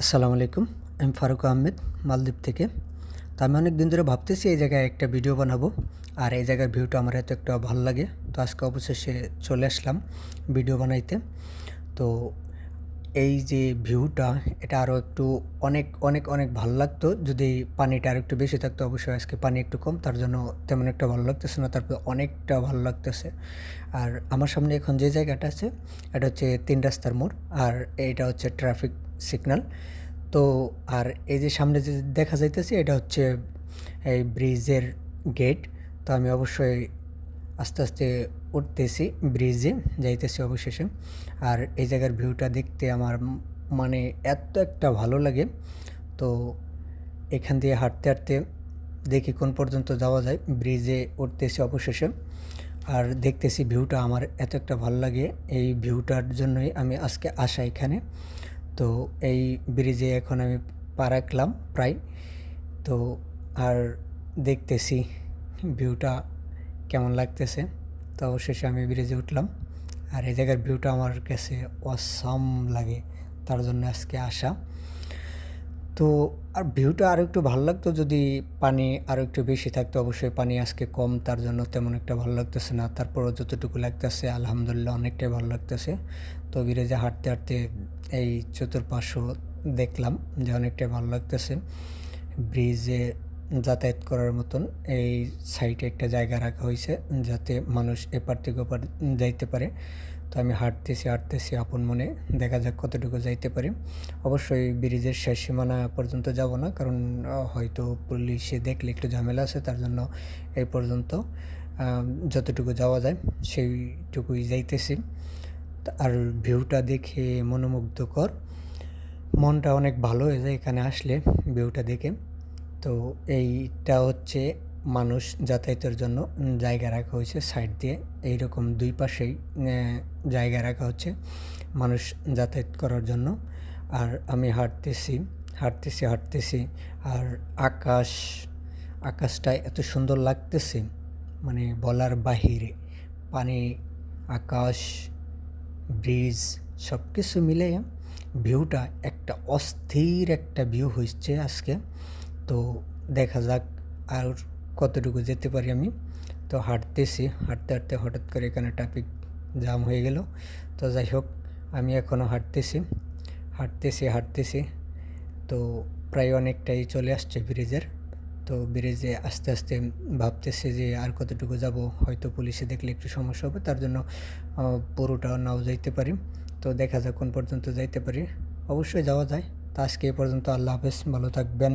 আসসালামু আলাইকুম। আমি ফারুক আহমেদ মালদ্বীপ থেকে। তো আমি অনেক দিন ধরে ভাবতেছি এই জায়গায় একটা ভিডিও বানাবো, আর এই জায়গার ভিউটা আমার এত একটা ভালো লাগে। তো আজকে অবশেষে চলে আসলাম ভিডিও বানাইতে। তো এই যে ভিউটা, এটা আরও একটু অনেক অনেক অনেক ভালো লাগতো যদি পানিটা আর একটু বেশি থাকতো। অবশ্যই আজকে পানি একটু কম, তার জন্য তেমন একটা ভালো লাগতেছে না, তারপর অনেকটা ভালো লাগতেছে। আর আমার সামনে এখন যে জায়গাটা আছে এটা হচ্ছে ৩ রাস্তার মোড়, আর এইটা হচ্ছে ট্রাফিক সিগন্যাল। তো আর এই যে সামনে যে দেখা যাইতেছে এটা হচ্ছে এই ব্রিজের গেট। তো আমি অবশ্যই আস্তে আস্তে উঠতেছি, ব্রিজে যাইতেছি অবশেষে। আর এই জায়গার ভিউটা দেখতে আমার মানে এত একটা ভালো লাগে। তো এখান দিয়ে হাঁটতে হাঁটতে দেখি কোন পর্যন্ত যাওয়া যায়। ব্রিজে উঠতেছি অবশেষে, আর দেখতেছি ভিউটা আমার এত একটা ভালো লাগে। এই ভিউটার জন্যই আমি আজকে আসা এখানে। তো এই ব্রিজে এখন আমি পা রাখলাম প্রায়। তো আর দেখতেছি ভিউটা কেমন লাগতেছে। তো অবশেষে আমি ব্রিজে উঠলাম, আর এই জায়গার ভিউটা আমার কাছে অসাম লাগে, তার জন্য আজকে আসা। তো আর ভিউটা আরও একটু ভালো লাগতো যদি পানি আরও একটু বেশি থাকতো। অবশ্যই পানি আজকে কম, তার জন্য তেমন একটা ভালো লাগতেছে না। তারপরও যতটুকু লাগতেছে আলহামদুলিল্লাহ অনেকটাই ভালো লাগতেছে। তো ব্রিজে হাঁটতে হাঁটতে এই চতুর্পার্শ্ব দেখলাম যে অনেকটাই ভালো লাগতেছে। ব্রিজে যাতায়াত করার মতন এই সাইডে একটা জায়গা রাখা হয়েছে যাতে মানুষ এপার থেকে ওপার যাইতে পারে। তো আমি হাঁটতেছি আপন মনে, দেখা যাক কতটুকু যাইতে পারি। অবশ্যই ব্রিজের শেষ সীমানা পর্যন্ত যাব না, কারণ হয়তো পুলিশে দেখলে একটু ঝামেলা আছে, তার জন্য এই পর্যন্ত যতটুকু যাওয়া যায় সেইটুকুই যাইতেছি। আর ভিউটা দেখে মনোমুগ্ধকর, মনটা অনেক ভালো হয়ে যায় এখানে আসলে ভিউটা দেখে। তো এইটা হচ্ছে মানুষ যাতায়াতের জন্য জায়গা রাখা হয়েছে সাইড দিয়ে, এইরকম দুই পাশেই জায়গা রাখা হচ্ছে মানুষ যাতায়াত করার জন্য। আর আমি হাঁটতেছি আর আকাশটা এত সুন্দর লাগতেছে, মানে বলার বাহিরে। পানি, আকাশ, ব্রিজ সব কিছু মিলে ভিউটা একটা অস্থির একটা ভিউ হয়েছে আজকে। তো দেখা যাক আর কতটুকু যেতে পারি আমি। তো হাঁটতে হাঁটতে হঠাৎ করে এখানে ট্রাফিক জ্যাম হয়ে গেল। তো যাই হোক, আমি এখনও হাঁটতেছি। তো প্রায় অনেকটাই চলে আসছে ব্রিজের। তো ব্রিজে আস্তে আস্তে ভাবতেছি যে আর কতটুকু যাব, হয়তো পুলিশে দেখলে একটু সমস্যা হবে, তার জন্য পুরোটা নাও যাইতে পারি। তো দেখা যাক কোন পর্যন্ত যাইতে পারি, অবশ্যই যাওয়া যায়। তো আজকে এ পর্যন্ত, আল্লাহ হাফেজ, ভালো থাকবেন।